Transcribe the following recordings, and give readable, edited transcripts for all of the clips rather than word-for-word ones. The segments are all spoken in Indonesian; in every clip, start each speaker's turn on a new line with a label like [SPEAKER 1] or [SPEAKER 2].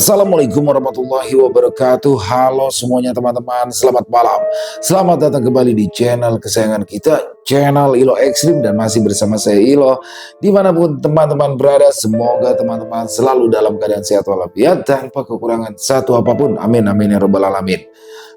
[SPEAKER 1] Assalamualaikum warahmatullahi wabarakatuh. Halo semuanya teman-teman, selamat malam. Selamat datang kembali di channel kesayangan kita, channel Ilo Ekstrim, dan masih bersama saya Ilo. Dimanapun teman-teman berada, semoga teman-teman selalu dalam keadaan sehat walafiat tanpa kekurangan satu apapun. Amin amin ya robbal alamin.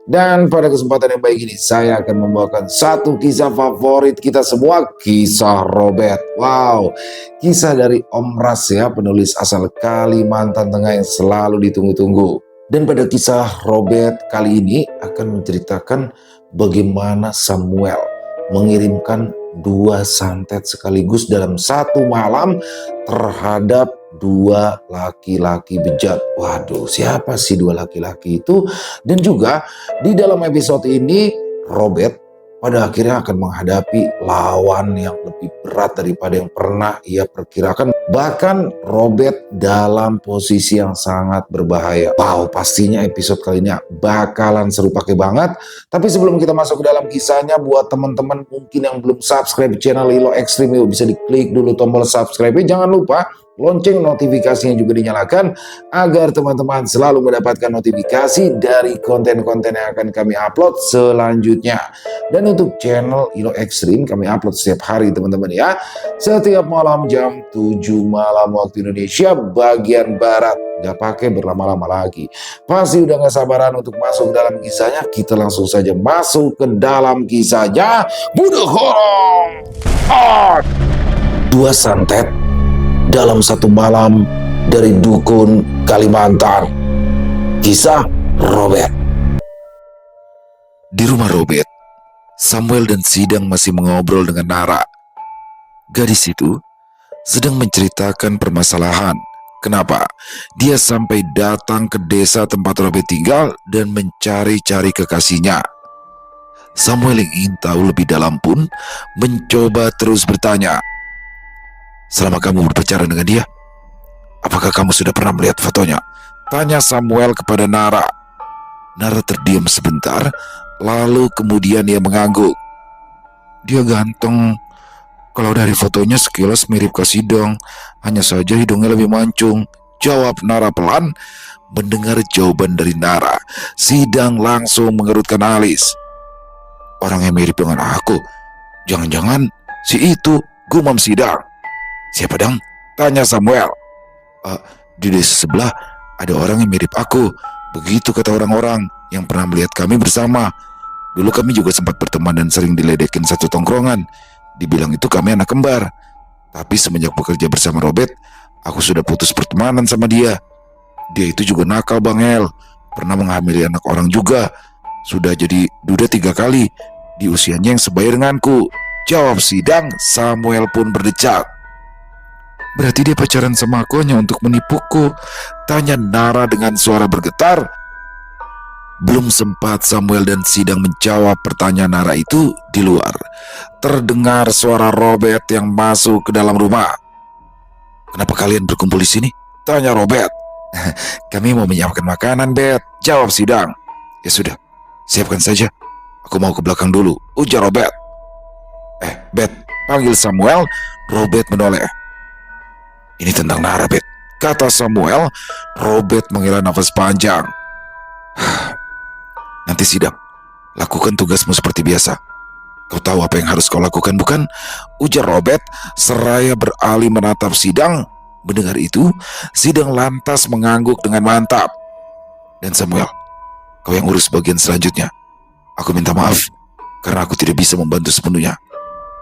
[SPEAKER 1] Dan pada kesempatan yang baik ini, saya akan membawakan satu kisah favorit kita semua, kisah Robert. Wow, kisah dari Om Ras ya, penulis asal Kalimantan Tengah yang selalu ditunggu-tunggu. Dan pada kisah Robert kali ini akan menceritakan bagaimana Samuel mengirimkan 2 santet sekaligus dalam satu malam terhadap 2 laki-laki bejat. Waduh, siapa sih 2 laki-laki itu? Dan juga di dalam episode ini Robert pada akhirnya akan menghadapi lawan yang lebih berat daripada yang pernah ia perkirakan. Bahkan Robert dalam posisi yang sangat berbahaya. Wow, pastinya episode kali ini bakalan seru pakai banget. Tapi sebelum kita masuk ke dalam kisahnya, buat teman-teman mungkin yang belum subscribe channel Ilo Ekstrim, yuk bisa diklik dulu tombol subscribe-nya. Jangan lupa lonceng notifikasinya juga dinyalakan agar teman-teman selalu mendapatkan notifikasi dari konten-konten yang akan kami upload selanjutnya. Dan untuk channel Ilo Ekstrim kami upload setiap hari teman-teman ya. Setiap malam jam 7 malam waktu Indonesia bagian Barat. Gak pakai berlama-lama lagi. Pasti udah gak sabaran untuk masuk dalam kisahnya. Kita langsung saja masuk ke dalam kisahnya. Bunuh horong. 2 santet dalam satu malam dari dukun Kalimantan. Kisah Robert. Di rumah Robert, Samuel dan Sidang masih mengobrol dengan Nara. Gadis itu sedang menceritakan permasalahan kenapa dia sampai datang ke desa tempat Robert tinggal dan mencari-cari kekasihnya. Samuel yang ingin tahu lebih dalam pun mencoba terus bertanya, "Selama kamu berpacaran dengan dia, apakah kamu sudah pernah melihat fotonya?" Tanya Samuel kepada Nara. Nara terdiam sebentar, lalu kemudian ia mengangguk. "Dia ganteng. Kalau dari fotonya sekilas mirip Kasidong, hanya saja hidungnya lebih mancung," jawab Nara pelan. Mendengar jawaban dari Nara, Sidang langsung mengerutkan alis. "Orang yang mirip dengan aku? Jangan-jangan si itu," gumam Sidang. "Siapa dong?" tanya Samuel. Di desa sebelah ada orang yang mirip aku. Begitu kata orang-orang yang pernah melihat kami bersama. Dulu kami juga sempat berteman dan sering diledekin satu tongkrongan. Dibilang itu kami anak kembar. Tapi semenjak bekerja bersama Robert, aku sudah putus pertemanan sama dia. Dia itu juga nakal Bang El. Pernah menghamili anak orang juga. Sudah jadi duda 3 kali di usianya yang sebaya denganku, jawab Sidang. Samuel pun berdecak. "Berarti dia pacaran sama aku hanya untuk menipuku?" tanya Nara dengan suara bergetar. Belum sempat Samuel dan Sidang menjawab pertanyaan Nara itu, di luar terdengar suara Robert yang masuk ke dalam rumah. "Kenapa kalian berkumpul di sini?" tanya Robert. "Kami mau menyiapkan makanan, Bet," jawab Sidang. "Ya sudah, siapkan saja. Aku mau ke belakang dulu," ujar Robert. Bet," panggil Samuel. Robert menoleh. "Ini tentang Nara, Bet," kata Samuel. Robert menghela nafas panjang. "Nanti Sidang, lakukan tugasmu seperti biasa. Kau tahu apa yang harus kau lakukan, bukan?" ujar Robert seraya beralih menatap Sidang. Mendengar itu, Sidang lantas mengangguk dengan mantap. "Dan Samuel, kau yang urus bagian selanjutnya. Aku minta maaf karena aku tidak bisa membantu sepenuhnya.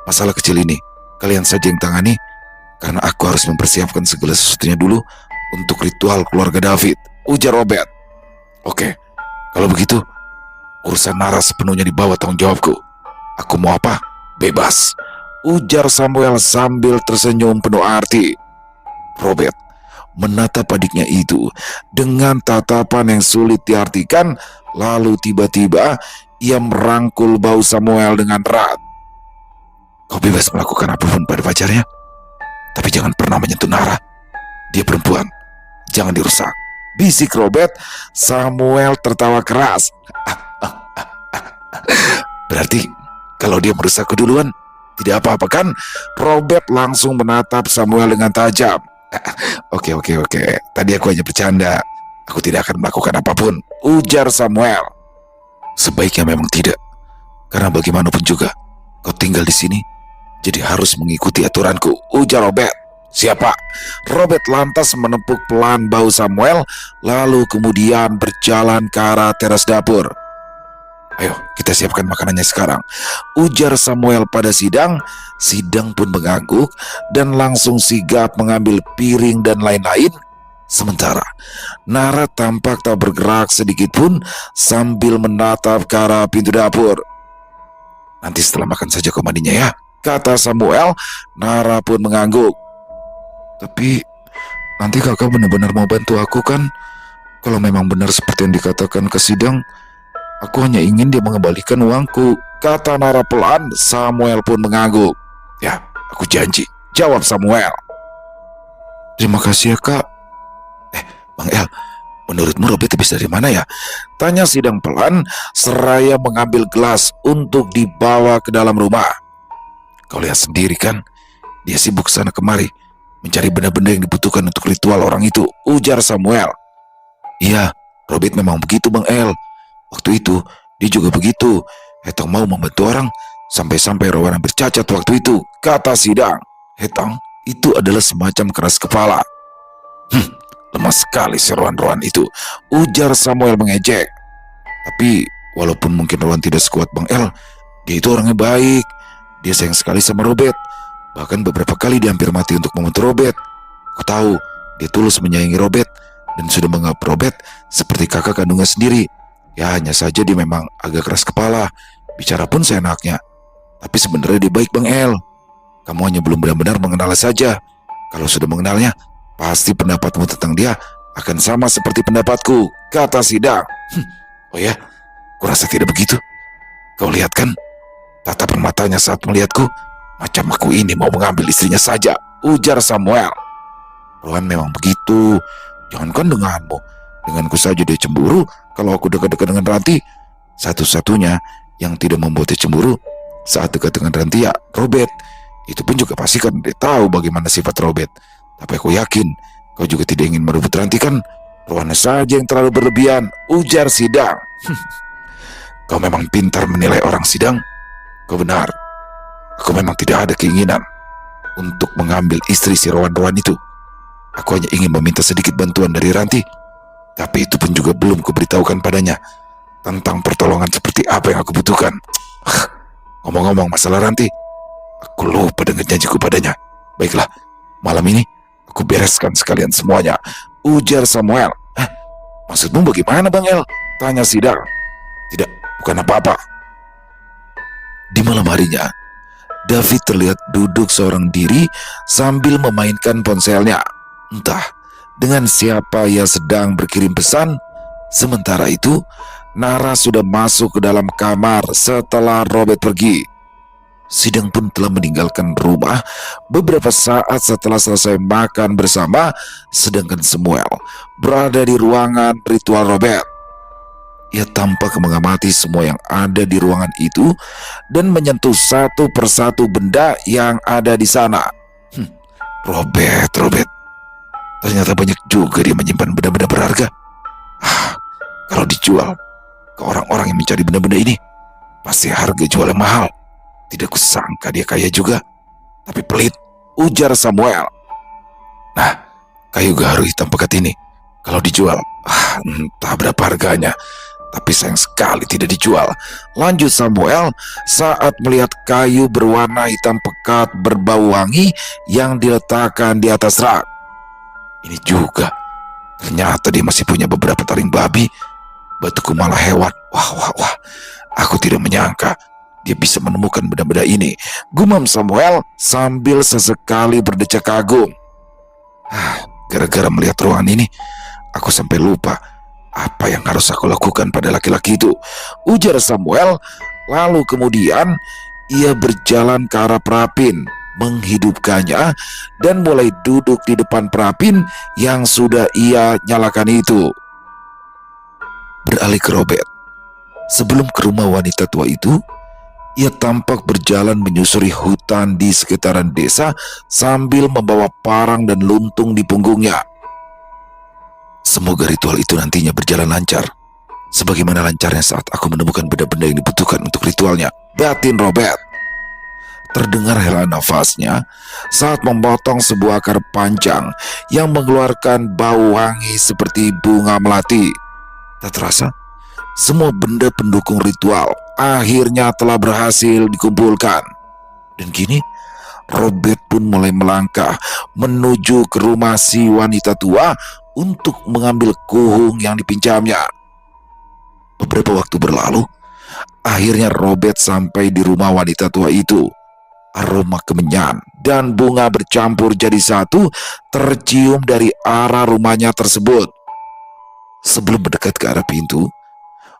[SPEAKER 1] Masalah kecil ini kalian saja yang tangani, karena aku harus mempersiapkan segala sesuatunya dulu untuk ritual keluarga David," ujar Robert. "Oke, kalau begitu urusan Nara sepenuhnya di bawah tanggung jawabku. Aku mau apa? Bebas," ujar Samuel sambil tersenyum penuh arti. Robert menatap adiknya itu dengan tatapan yang sulit diartikan. Lalu tiba-tiba ia merangkul bahu Samuel dengan erat. "Kau bebas melakukan apapun pada pacarnya, tapi jangan pernah menyentuh Nara. Dia perempuan, jangan dirusak," bisik Robert. Samuel tertawa keras. "Berarti kalau dia merusakku duluan, tidak apa-apa kan?" Robert langsung menatap Samuel dengan tajam. Oke. Tadi aku hanya bercanda. Aku tidak akan melakukan apapun, ujar Samuel. Sebaiknya memang tidak, karena bagaimanapun juga kau tinggal di sini, jadi harus mengikuti aturanku, ujar Robert. Siapa? Robert lantas menepuk pelan bahu Samuel, lalu kemudian berjalan ke arah teras dapur. Ayo, kita siapkan makanannya sekarang, ujar Samuel pada Sidang. Sidang pun mengangguk dan langsung sigap mengambil piring dan lain-lain. Sementara Nara tampak tak bergerak sedikit pun sambil menatap ke arah pintu dapur. Nanti setelah makan saja kau mandinya ya, kata Samuel. Nara pun mengangguk. Tapi nanti kakak benar-benar mau bantu aku kan? Kalau memang benar seperti yang dikatakan ke Sidang, aku hanya ingin dia mengembalikan uangku, kata Nara pelan. Samuel pun mengangguk. Ya, aku janji, jawab Samuel. Terima kasih ya kak. Bang El, menurutmu Robert habis dari mana ya? Tanya Sidang pelan seraya mengambil gelas untuk dibawa ke dalam rumah. Kau lihat sendiri kan, dia sibuk sana kemari mencari benda-benda yang dibutuhkan untuk ritual orang itu, ujar Samuel. Iya, Robert memang begitu Bang El. Waktu itu dia juga begitu. Hetong mau membantu orang sampai-sampai Rowan hampir cacat waktu itu, kata Sidang. Hetong itu adalah semacam keras kepala. Lemah sekali si Rowan itu, ujar Samuel mengejek. Tapi walaupun mungkin Rowan tidak sekuat Bang El, dia itu orangnya baik. Dia sayang sekali sama Robert. Bahkan beberapa kali dia hampir mati untuk membantu Robert. Aku tahu dia tulus menyayangi Robert dan sudah menganggap Robert seperti kakak kandungnya sendiri. Ya hanya saja dia memang agak keras kepala, bicara pun seenaknya. Tapi sebenarnya dia baik Bang El. Kamu hanya belum benar-benar mengenalnya saja. Kalau sudah mengenalnya, pasti pendapatmu tentang dia akan sama seperti pendapatku, kata Sidang. Oh ya, kurasa tidak begitu. Kau lihat kan, tatapan matanya saat melihatku, macam aku ini mau mengambil istrinya saja, ujar Samuel. Rowan memang begitu, jangankan denganmu. Denganku saja dia cemburu. Kalau aku dekat-dekat dengan Ranti, satu-satunya yang tidak membuat dia cemburu saat dekat dengan Ranti ya Robert. Itu pun juga pasti kan dia tahu bagaimana sifat Robert. Tapi aku yakin kau juga tidak ingin merebut Ranti kan? Rowan saja yang terlalu berlebihan, ujar Sidang. Kau memang pintar menilai orang, Sidang. Kau benar. Aku memang tidak ada keinginan untuk mengambil istri si Rowan itu. Aku hanya ingin meminta sedikit bantuan dari Ranti. Tapi itu pun juga belum kuberitahukan padanya tentang pertolongan seperti apa yang aku butuhkan. Ngomong-ngomong masalah Ranti, aku lupa dengan janjiku padanya. Baiklah, malam ini aku bereskan sekalian semuanya, ujar Samuel. Maksudmu bagaimana Bang El? Tanya Sidang. Tidak, bukan apa-apa. Di malam harinya, David terlihat duduk seorang diri sambil memainkan ponselnya. Entah dengan siapa ia sedang berkirim pesan. Sementara itu, Nara sudah masuk ke dalam kamar setelah Robert pergi. Sidang pun telah meninggalkan rumah beberapa saat setelah selesai makan bersama, sedangkan Samuel berada di ruangan ritual Robert. Ia tampak mengamati semua yang ada di ruangan itu dan menyentuh satu persatu benda yang ada di sana. Robert. Ternyata banyak juga dia menyimpan benda-benda berharga. Kalau dijual ke orang-orang yang mencari benda-benda ini, pasti harga jualnya mahal. Tidak kusangka dia kaya juga. Tapi pelit, ujar Samuel. Nah, kayu garu hitam pekat ini, kalau dijual, entah berapa harganya. Tapi sayang sekali tidak dijual, lanjut Samuel saat melihat kayu berwarna hitam pekat berbau wangi yang diletakkan di atas rak. Ini juga, ternyata dia masih punya beberapa taring babi, batu kumala hewan. Wah, aku tidak menyangka dia bisa menemukan benda-benda ini, gumam Samuel sambil sesekali berdecak kagum. Gara-gara melihat ruangan ini, aku sampai lupa apa yang harus aku lakukan pada laki-laki itu, ujar Samuel. Lalu kemudian ia berjalan ke arah perapin, menghidupkannya, dan mulai duduk di depan perapin yang sudah ia nyalakan itu. Beralih ke Robert. Sebelum ke rumah wanita tua itu, ia tampak berjalan menyusuri hutan di sekitaran desa sambil membawa parang dan luntung di punggungnya. Semoga ritual itu nantinya berjalan lancar, sebagaimana lancarnya saat aku menemukan benda-benda yang dibutuhkan untuk ritualnya, batin Robert. Terdengar hela nafasnya saat memotong sebuah akar panjang yang mengeluarkan bau wangi seperti bunga melati. Tak terasa, semua benda pendukung ritual akhirnya telah berhasil dikumpulkan. Dan kini, Robert pun mulai melangkah menuju ke rumah si wanita tua untuk mengambil kuhung yang dipinjamnya. Beberapa waktu berlalu, akhirnya Robert sampai di rumah wanita tua itu. Aroma kemenyan dan bunga bercampur jadi satu tercium dari arah rumahnya tersebut. Sebelum mendekat ke arah pintu,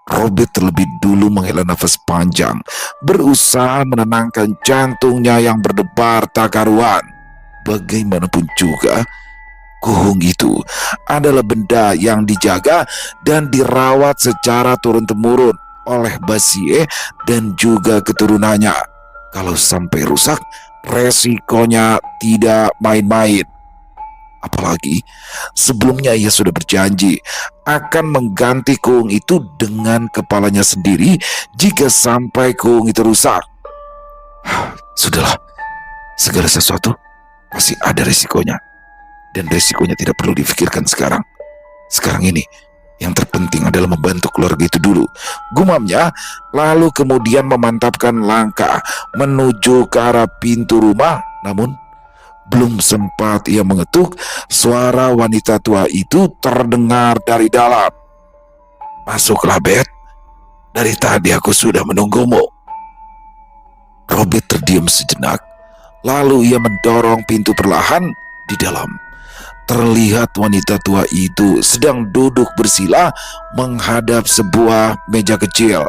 [SPEAKER 1] Robert terlebih dulu menghela nafas panjang, berusaha menenangkan jantungnya yang berdebar tak karuan. Bagaimanapun juga, kuhung itu adalah benda yang dijaga dan dirawat secara turun-temurun oleh Basie dan juga keturunannya. Kalau sampai rusak, resikonya tidak main-main. Apalagi sebelumnya ia sudah berjanji akan mengganti kuhung itu dengan kepalanya sendiri jika sampai kuhung itu rusak. Sudahlah, segala sesuatu pasti ada resikonya, dan resikonya tidak perlu difikirkan sekarang. Sekarang ini yang terpenting adalah membantu keluarga itu dulu, gumamnya, lalu kemudian memantapkan langkah menuju ke arah pintu rumah. Namun belum sempat ia mengetuk, suara wanita tua itu terdengar dari dalam. "Masuklah, Bet. Dari tadi aku sudah menunggumu." Robert terdiam sejenak, lalu ia mendorong pintu perlahan. Di dalam terlihat wanita tua itu sedang duduk bersila menghadap sebuah meja kecil.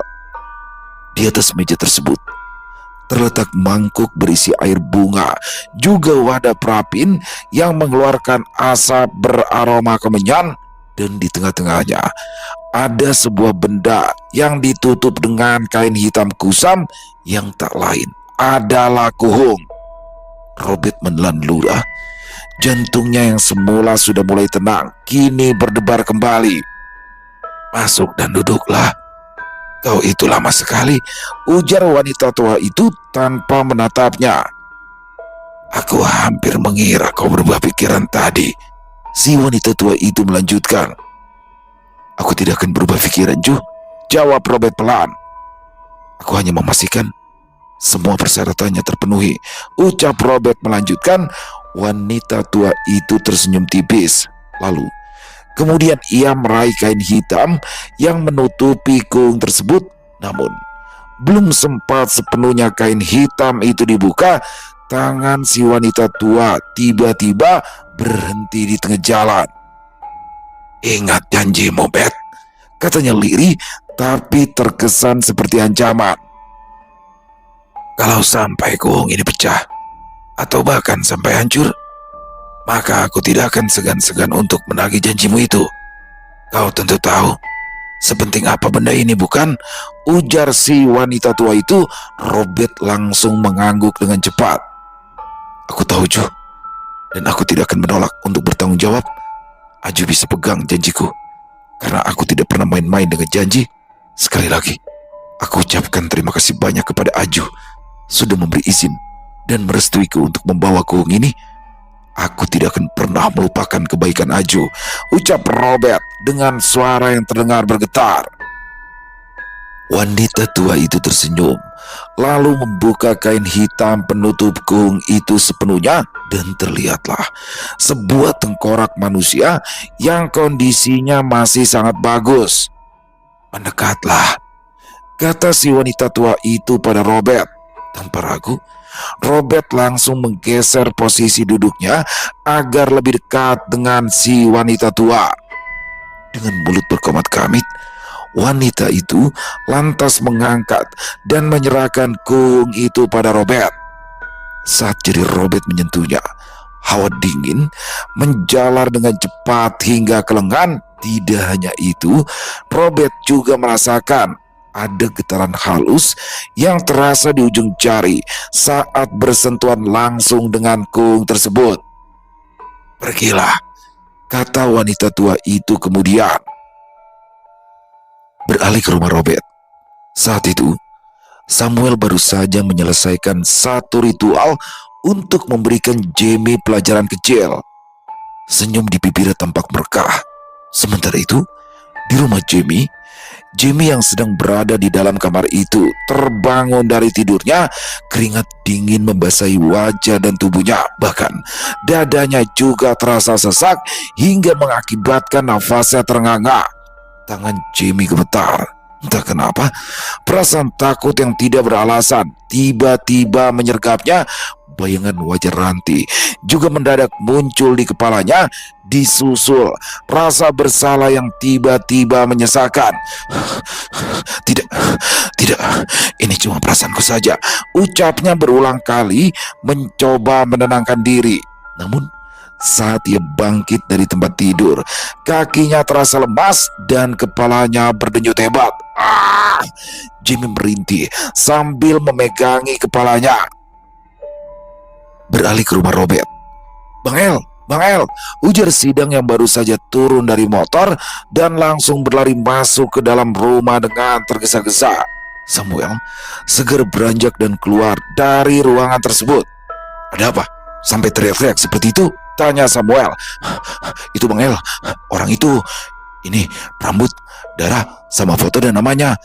[SPEAKER 1] Di atas meja tersebut terletak mangkuk berisi air bunga, juga wadah perapin yang mengeluarkan asap beraroma kemenyan, dan di tengah-tengahnya ada sebuah benda yang ditutup dengan kain hitam kusam yang tak lain adalah kuhung. Robert menelan ludah. Jantungnya yang semula sudah mulai tenang kini berdebar kembali. "Masuk dan duduklah. Kau itu lama sekali," ujar wanita tua itu tanpa menatapnya. "Aku hampir mengira kau berubah pikiran tadi," si wanita tua itu melanjutkan. "Aku tidak akan berubah pikiran, Ju," jawab Robert pelan. "Aku hanya memastikan semua persyaratannya terpenuhi," ucap Robert melanjutkan. Wanita tua itu tersenyum tipis. Lalu kemudian ia meraih kain hitam yang menutupi kuhung tersebut. Namun belum sempat sepenuhnya kain hitam itu dibuka, tangan si wanita tua tiba-tiba berhenti di tengah jalan. "Ingat janjimu, Bet," katanya lirih tapi terkesan seperti ancaman. "Kalau sampai kuhung ini pecah atau bahkan sampai hancur, maka aku tidak akan segan-segan untuk menagih janjimu itu. Kau tentu tahu sepenting apa benda ini, bukan?" ujar si wanita tua itu. Robert langsung mengangguk dengan cepat. "Aku tahu, Ju, dan aku tidak akan menolak untuk bertanggung jawab. Aju bisa pegang janjiku, karena aku tidak pernah main-main dengan janji. Sekali lagi, aku ucapkan terima kasih banyak kepada Aju sudah memberi izin dan merestuiku untuk membawa kuhung ini. Aku tidak akan pernah melupakan kebaikan Aju," ucap Robert dengan suara yang terdengar bergetar. Wanita tua itu tersenyum, lalu membuka kain hitam penutup kuhung itu sepenuhnya, dan terlihatlah sebuah tengkorak manusia yang kondisinya masih sangat bagus. "Mendekatlah," kata si wanita tua itu pada Robert. Tanpa ragu, Robert langsung menggeser posisi duduknya agar lebih dekat dengan si wanita tua. Dengan mulut berkomat-kamit, wanita itu lantas mengangkat dan menyerahkan kuhung itu pada Robert. Saat jari Robert menyentuhnya, hawa dingin menjalar dengan cepat hingga ke lengan. Tidak hanya itu, Robert juga merasakan ada getaran halus yang terasa di ujung jari saat bersentuhan langsung dengan kuhung tersebut. "Pergilah," kata wanita tua itu kemudian. Beralih ke rumah Robert. Saat itu, Samuel baru saja menyelesaikan satu ritual untuk memberikan Jamie pelajaran kecil. Senyum di bibirnya tampak merekah. Sementara itu, di rumah Jamie yang sedang berada di dalam kamar itu terbangun dari tidurnya. Keringat dingin membasahi wajah dan tubuhnya. Bahkan dadanya juga terasa sesak hingga mengakibatkan nafasnya terengah-engah. Tangan Jamie gemetar. Entah kenapa, perasaan takut yang tidak beralasan tiba-tiba menyergapnya. Bayangan wajah Ranti juga mendadak muncul di kepalanya, disusul rasa bersalah yang tiba-tiba menyesakan. Tidak, ini cuma perasaanku saja, ucapnya berulang kali mencoba menenangkan diri. Namun, saat ia bangkit dari tempat tidur, kakinya terasa lemas dan kepalanya berdenyut hebat. Jimmy merintih sambil memegangi kepalanya. Beralih ke rumah Robert. Bang El, ujar Sidang yang baru saja turun dari motor dan langsung berlari masuk ke dalam rumah dengan tergesa-gesa. Samuel segera beranjak dan keluar dari ruangan tersebut. Ada apa? Sampai teriak-teriak seperti itu? Tanya Samuel. Itu Bang El, orang itu. Ini rambut, darah, sama foto dan namanya.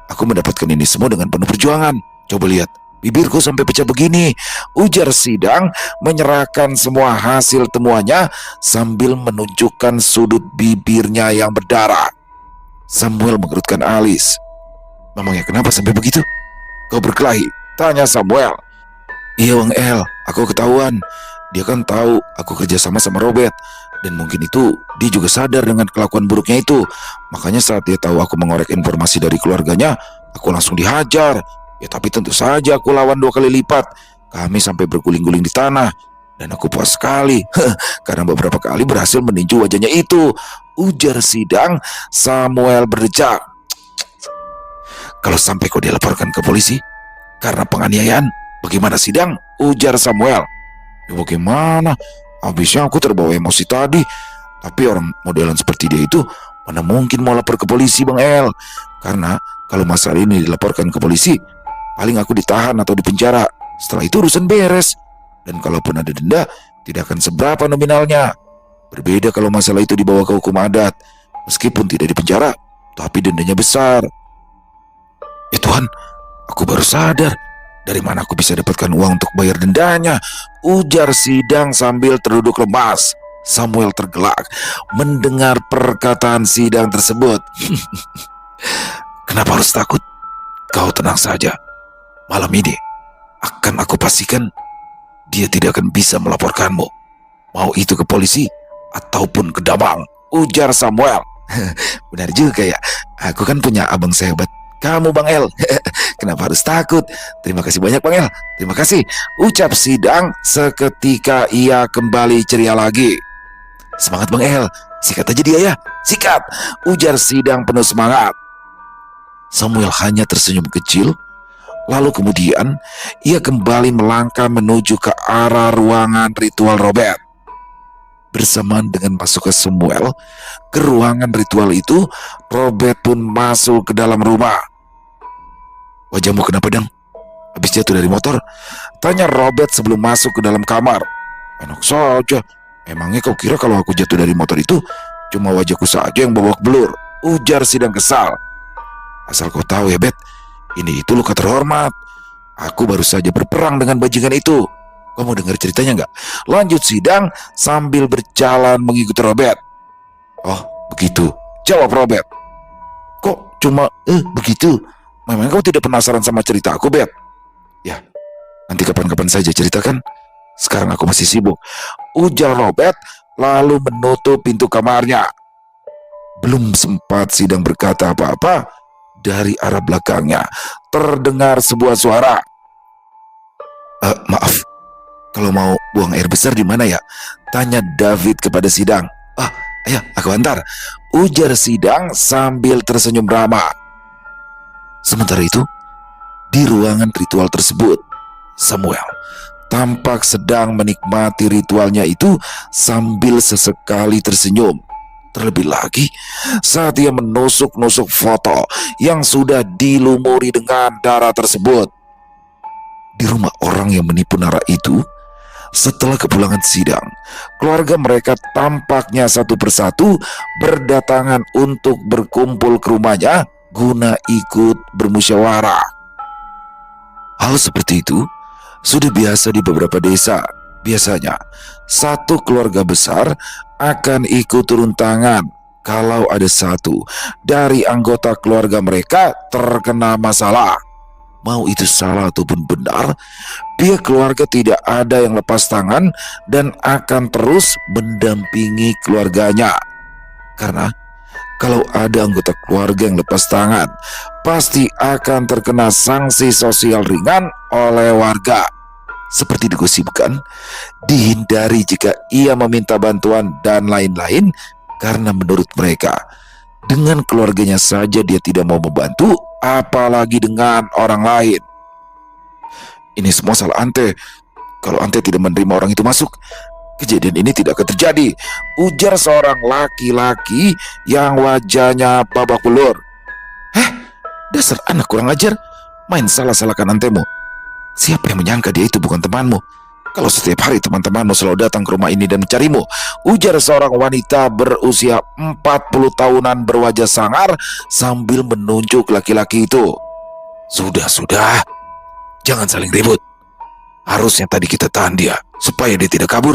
[SPEAKER 1] Aku mendapatkan ini semua dengan penuh perjuangan. Coba lihat, bibirku sampai pecah begini, ujar Sidang menyerahkan semua hasil temuannya sambil menunjukkan sudut bibirnya yang berdarah. Samuel mengerutkan alis. Memangnya kenapa sampai begitu? Kau berkelahi? Tanya Samuel. Iya Bang El, aku ketahuan. Dia kan tahu aku kerja sama Robert, dan mungkin itu dia juga sadar dengan kelakuan buruknya itu. Makanya saat dia tahu aku mengorek informasi dari keluarganya, aku langsung dihajar. Ya tapi tentu saja aku lawan 2 kali lipat. Kami sampai berguling-guling di tanah, dan aku puas sekali karena beberapa kali berhasil meninju wajahnya itu, ujar Sidang. Samuel berdecak. Kalau sampai kau dilaporkan ke polisi karena penganiayaan, bagaimana Sidang? Ujar Samuel. Ya bagaimana? Habisnya aku terbawa emosi tadi. Tapi orang modelan seperti dia itu mana mungkin mau lapor ke polisi Bang El. Karena kalau masalah ini dilaporkan ke polisi, paling aku ditahan atau dipenjara. Setelah itu urusan beres. Dan kalaupun ada denda, tidak akan seberapa nominalnya. Berbeda kalau masalah itu dibawa ke hukum adat. Meskipun tidak dipenjara, tapi dendanya besar. Ya Tuhan, aku baru sadar. Dari mana aku bisa dapatkan uang untuk bayar dendanya? Ujar Sidang sambil terduduk lemas. Samuel tergelak mendengar perkataan Sidang tersebut. Kenapa harus takut? Kau tenang saja. Malam ini akan aku pastikan dia tidak akan bisa melaporkanmu. Mau itu ke polisi ataupun ke Damang, ujar Samuel. Benar juga ya. Aku kan punya abang sehebat kamu Bang El. Kenapa harus takut? Terima kasih banyak Bang El. Terima kasih, ucap Sidang seketika ia kembali ceria lagi. Semangat Bang El, sikat aja dia ya. Sikat, ujar Sidang penuh semangat. Samuel hanya tersenyum kecil. Lalu kemudian ia kembali melangkah menuju ke arah ruangan ritual Robert. Bersamaan dengan masuk ke Samuel ke ruangan ritual itu, Robert pun masuk ke dalam rumah. Wajahmu kenapa Dang? Habis jatuh dari motor? Tanya Robert sebelum masuk ke dalam kamar. Enak saja. Emangnya kau kira kalau aku jatuh dari motor itu cuma wajahku saja yang babak belur? Ujar Sidang kesal. Asal kau tahu ya Bet, ini itu luka terhormat. Aku baru saja berperang dengan bajingan itu. Kau mau dengar ceritanya nggak? Lanjut Sidang sambil berjalan mengikuti Robert. Oh begitu, jawab Robert. Kok cuma begitu? Memang kau tidak penasaran sama cerita aku Bet? Ya, nanti kapan-kapan saja ceritakan. Sekarang aku masih sibuk, ujar Robert lalu menutup pintu kamarnya. Belum sempat Sidang berkata apa-apa, dari arah belakangnya terdengar sebuah suara. Maaf, kalau mau buang air besar di mana ya? Tanya David kepada Sidang. Ayo aku antar, ujar Sidang sambil tersenyum ramah. Sementara itu, di ruangan ritual tersebut, Samuel tampak sedang menikmati ritualnya itu sambil sesekali tersenyum. Terlebih lagi saat ia menusuk-nusuk foto yang sudah dilumuri dengan darah tersebut. Di rumah orang yang menipu Nara itu, setelah kepulangan sidang, keluarga mereka tampaknya satu persatu berdatangan untuk berkumpul ke rumahnya guna ikut bermusyawarah. Hal seperti itu sudah biasa di beberapa desa. Biasanya, satu keluarga besar akan ikut turun tangan kalau ada satu dari anggota keluarga mereka terkena masalah. Mau itu salah ataupun benar, pihak keluarga tidak ada yang lepas tangan dan akan terus mendampingi keluarganya. Karena kalau ada anggota keluarga yang lepas tangan, pasti akan terkena sanksi sosial ringan oleh warga. Seperti digosipkan, dihindari jika ia meminta bantuan dan lain-lain, karena menurut mereka, dengan keluarganya saja dia tidak mau membantu, apalagi dengan orang lain. Ini semua salah Ante. Kalau Ante tidak menerima orang itu masuk, kejadian ini tidak akan terjadi, ujar seorang laki-laki yang wajahnya babak belur. Dasar anak kurang ajar, main salah-salahkan Antemu. Siapa yang menyangka dia itu bukan temanmu? Kalau setiap hari teman-temanmu selalu datang ke rumah ini dan mencarimu, ujar seorang wanita berusia 40 tahunan berwajah sangar sambil menunjuk laki-laki itu. Sudah, jangan saling ribut. Harusnya tadi kita tahan dia supaya dia tidak kabur.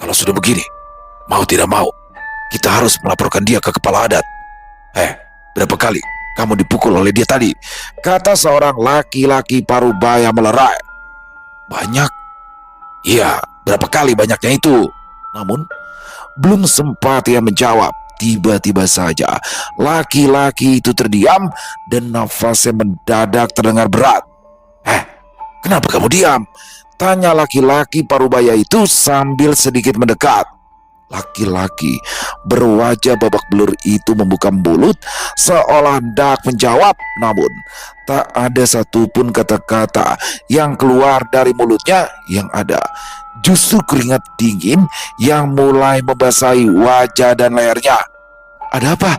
[SPEAKER 1] Kalau sudah begini, mau tidak mau, kita harus melaporkan dia ke kepala adat. Berapa kali kamu dipukul oleh dia tadi? Kata seorang laki-laki parubaya melerai. Banyak? Iya, berapa kali banyaknya itu? Namun, belum sempat ia menjawab, tiba-tiba saja laki-laki itu terdiam dan nafasnya mendadak terdengar berat. Kenapa kamu diam? Tanya laki-laki parubaya itu sambil sedikit mendekat. Laki-laki berwajah babak belur itu membuka mulut seolah hendak menjawab, namun tak ada satupun kata-kata yang keluar dari mulutnya. Yang ada justru keringat dingin yang mulai membasahi wajah dan lehernya. Ada apa?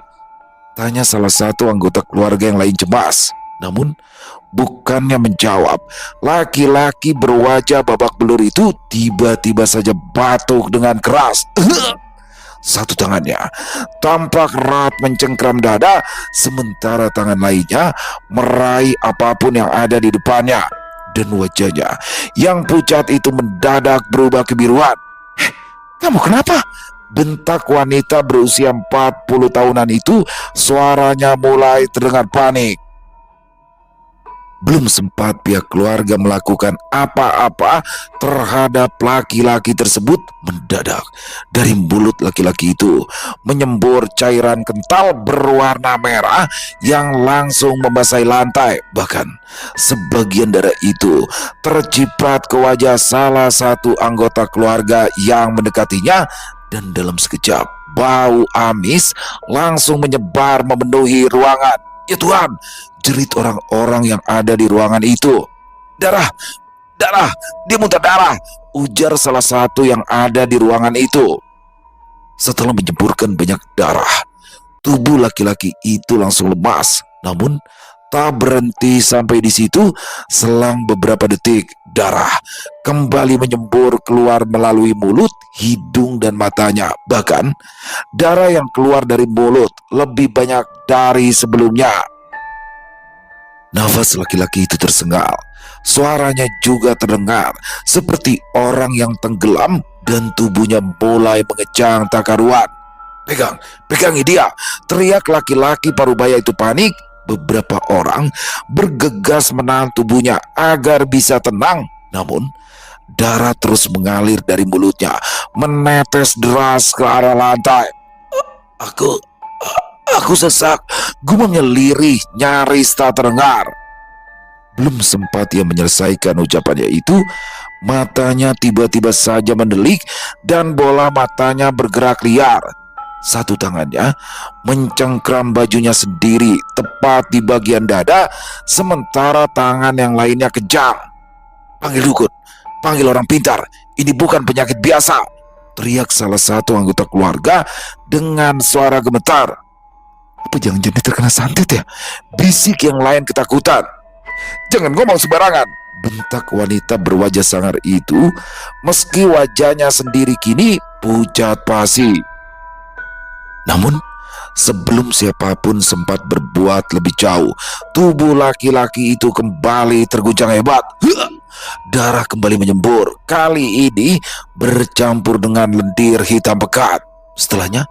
[SPEAKER 1] Tanya salah satu anggota keluarga yang lain cemas. Namun bukannya menjawab, laki-laki berwajah babak belur itu tiba-tiba saja batuk dengan keras. Satu tangannya tampak erat mencengkram dada, sementara tangan lainnya meraih apapun yang ada di depannya. Dan wajahnya yang pucat itu mendadak berubah kebiruan. Kamu kenapa? Bentak wanita berusia 40 tahunan itu, suaranya mulai terdengar panik. Belum sempat pihak keluarga melakukan apa-apa terhadap laki-laki tersebut, mendadak dari mulut laki-laki itu menyembur cairan kental berwarna merah yang langsung membasahi lantai. Bahkan sebagian darah itu terciprat ke wajah salah satu anggota keluarga yang mendekatinya, dan dalam sekejap bau amis langsung menyebar memenuhi ruangan. Ya Tuhan, jerit orang-orang yang ada di ruangan itu. Darah, dia muntah darah, ujar salah satu yang ada di ruangan itu. Setelah menyemburkan banyak darah, tubuh laki-laki itu langsung lemas. Namun tak berhenti sampai di situ. Selang beberapa detik, darah kembali menyembur keluar melalui mulut, hidung, dan matanya. Bahkan darah yang keluar dari mulut lebih banyak dari sebelumnya. Nafas laki-laki itu tersengal. Suaranya juga terdengar seperti orang yang tenggelam, dan tubuhnya mulai mengejang tak karuan. Pegangi dia, teriak laki-laki parubaya itu panik. Beberapa orang bergegas menahan tubuhnya agar bisa tenang. Namun darah terus mengalir dari mulutnya, menetes deras ke arah lantai. Aku sesak, gumamnya lirih nyaris tak terdengar. Belum sempat ia menyelesaikan ucapannya itu, matanya tiba-tiba saja mendelik dan bola matanya bergerak liar. Satu tangannya mencengkram bajunya sendiri tepat di bagian dada, sementara tangan yang lainnya kejang. panggil orang pintar. Ini bukan penyakit biasa, teriak salah satu anggota keluarga dengan suara gemetar. Apa jangan-jangan dia terkena santet ya? Bisik yang lain ketakutan. Jangan ngomong sembarangan, bentak wanita berwajah sangar itu, meski wajahnya sendiri kini pucat pasi. Namun, sebelum siapapun sempat berbuat lebih jauh, tubuh laki-laki itu kembali terguncang hebat. Darah kembali menyembur, kali ini bercampur dengan lendir hitam pekat. Setelahnya,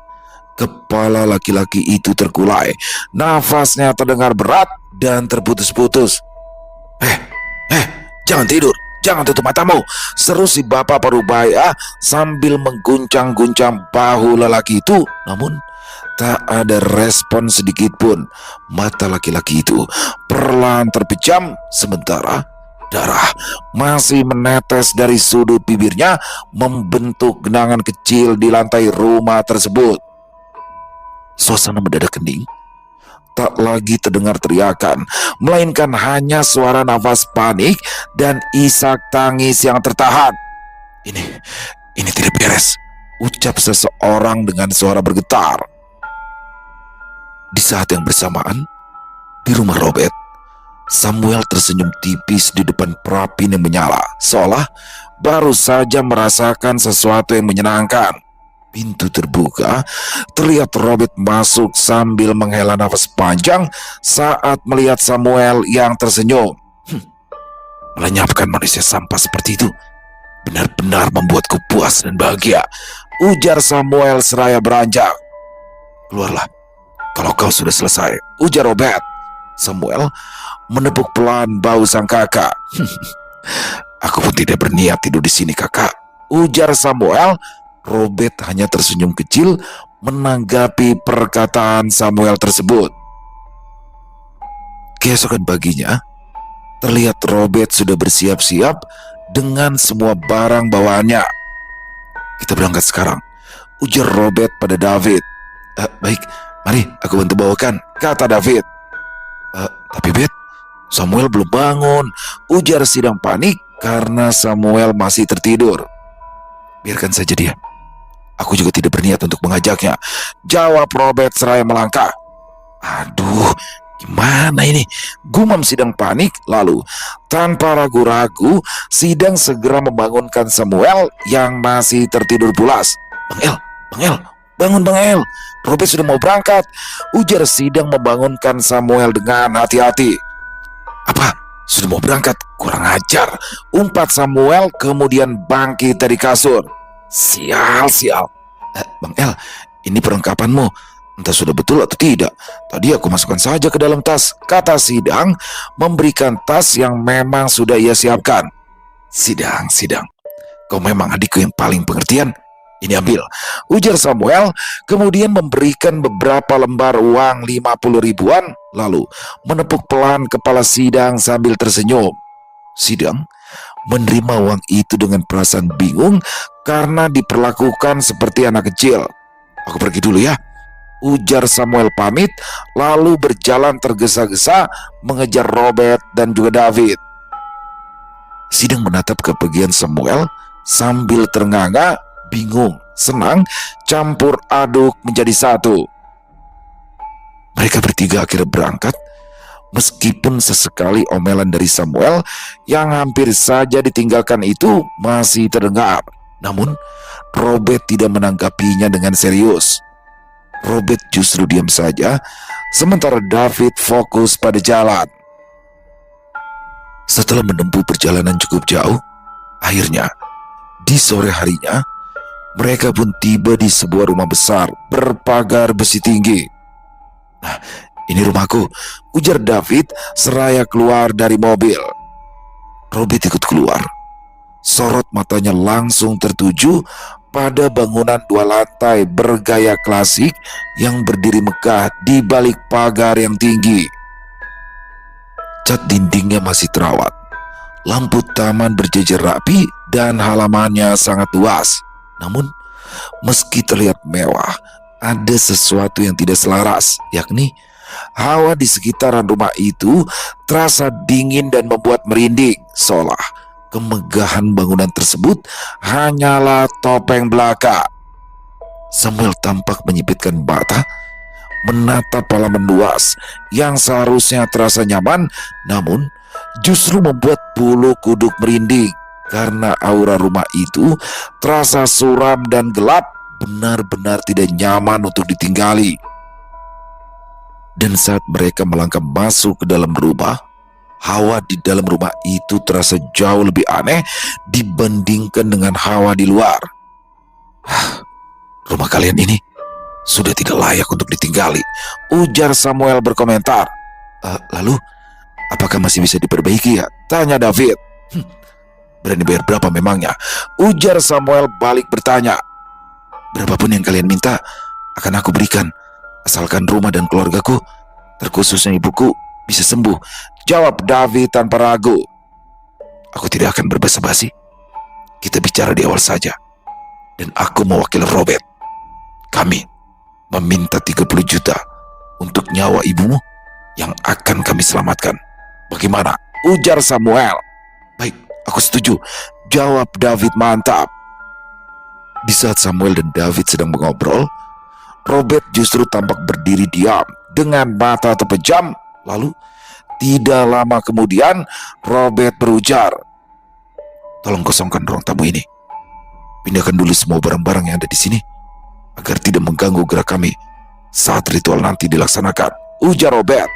[SPEAKER 1] kepala laki-laki itu terkulai, nafasnya terdengar berat dan terputus-putus. Jangan tidur, jangan tutup matamu, seru si bapak Parubaya sambil mengguncang-guncang bahu lelaki itu. Namun tak ada respon sedikit pun. Mata laki-laki itu perlahan terpejam, sementara darah masih menetes dari sudut bibirnya membentuk genangan kecil di lantai rumah tersebut. Suasana mendadak hening. Tak lagi terdengar teriakan, melainkan hanya suara nafas panik dan isak tangis yang tertahan. Ini tidak beres, ucap seseorang dengan suara bergetar. Di saat yang bersamaan, di rumah Robert, Samuel tersenyum tipis di depan perapi yang menyala, seolah baru saja merasakan sesuatu yang menyenangkan. Pintu terbuka, terlihat Robert masuk sambil menghela nafas panjang saat melihat Samuel yang tersenyum. Melenyapkan manusia sampah seperti itu benar-benar membuatku puas dan bahagia, ujar Samuel seraya beranjak. Keluarlah, kalau kau sudah selesai, ujar Robert. Samuel menepuk pelan bahu sang kakak. Aku pun tidak berniat tidur di sini, kakak, ujar Samuel. Robert hanya tersenyum kecil menanggapi perkataan Samuel tersebut. Keesokan paginya, terlihat Robert sudah bersiap-siap dengan semua barang bawaannya. Kita berangkat sekarang, ujar Robert pada David. Baik, mari aku bantu bawakan, kata David. Tapi Bet, Samuel belum bangun, ujar Sidang panik karena Samuel masih tertidur. Biarkan saja dia. Aku juga tidak berniat untuk mengajaknya, jawab Robert seraya melangkah. Aduh, gimana ini? Gumam Sidang panik. Lalu, tanpa ragu-ragu, Sidang segera membangunkan Samuel yang masih tertidur pulas. Bang El, bangun Bang El. Robert sudah mau berangkat, ujar Sidang membangunkan Samuel dengan hati-hati. Apa? Sudah mau berangkat? Kurang ajar, umpat Samuel kemudian bangkit dari kasur. Sial. Bang El, ini perlengkapanmu. Entah sudah betul atau tidak. Tadi aku masukkan saja ke dalam tas, kata Sidang memberikan tas yang memang sudah ia siapkan. Sidang, kau memang adikku yang paling pengertian. Ini ambil, ujar Samuel, kemudian memberikan beberapa lembar uang 50 ribuan, lalu menepuk pelan kepala Sidang sambil tersenyum. Sidang menerima uang itu dengan perasaan bingung karena diperlakukan seperti anak kecil. Aku pergi dulu ya, ujar Samuel pamit, lalu berjalan tergesa-gesa mengejar Robert dan juga David. Sidang menatap kepergian Samuel sambil ternganga, bingung, senang, campur aduk menjadi satu. Mereka bertiga akhirnya berangkat, meskipun sesekali omelan dari Samuel yang hampir saja ditinggalkan itu masih terdengar. Namun, Robert tidak menanggapinya dengan serius. Robert justru diam saja, sementara David fokus pada jalan. Setelah menempuh perjalanan cukup jauh, akhirnya, di sore harinya, mereka pun tiba di sebuah rumah besar berpagar besi tinggi. Nah, ini rumahku, ujar David seraya keluar dari mobil. Robert ikut keluar. Sorot matanya langsung tertuju pada bangunan 2 lantai bergaya klasik yang berdiri megah di balik pagar yang tinggi. Cat dindingnya masih terawat, lampu taman berjejer rapi, dan halamannya sangat luas. Namun, meski terlihat mewah, ada sesuatu yang tidak selaras, yakni hawa di sekitaran rumah itu terasa dingin dan membuat merinding, seolah kemegahan bangunan tersebut hanyalah topeng belaka. Samuel tampak menyipitkan mata, menatap halaman luas yang seharusnya terasa nyaman, namun justru membuat bulu kuduk merinding karena aura rumah itu terasa suram dan gelap, benar-benar tidak nyaman untuk ditinggali. Dan saat mereka melangkah masuk ke dalam rumah, hawa di dalam rumah itu terasa jauh lebih aneh dibandingkan dengan hawa di luar. Rumah kalian ini sudah tidak layak untuk ditinggali, ujar Samuel berkomentar. Lalu, apakah masih bisa diperbaiki ya? Tanya David. Berani bayar berapa memangnya? Ujar Samuel balik bertanya. Berapapun yang kalian minta, akan aku berikan. Asalkan rumah dan keluargaku, terkhususnya ibuku, bisa sembuh, jawab David tanpa ragu. Aku tidak akan berbasa-basi. Kita bicara di awal saja. Dan aku mewakili Robert. Kami meminta 30 juta untuk nyawa ibumu yang akan kami selamatkan. Bagaimana? Ujar Samuel. Baik, aku setuju, jawab David mantap. Di saat Samuel dan David sedang mengobrol, Robert justru tampak berdiri diam dengan mata terpejam. Lalu, tidak lama kemudian, Robert berujar, tolong kosongkan ruang tamu ini. Pindahkan dulu semua barang-barang yang ada di sini, agar tidak mengganggu gerak kami saat ritual nanti dilaksanakan, ujar Robert.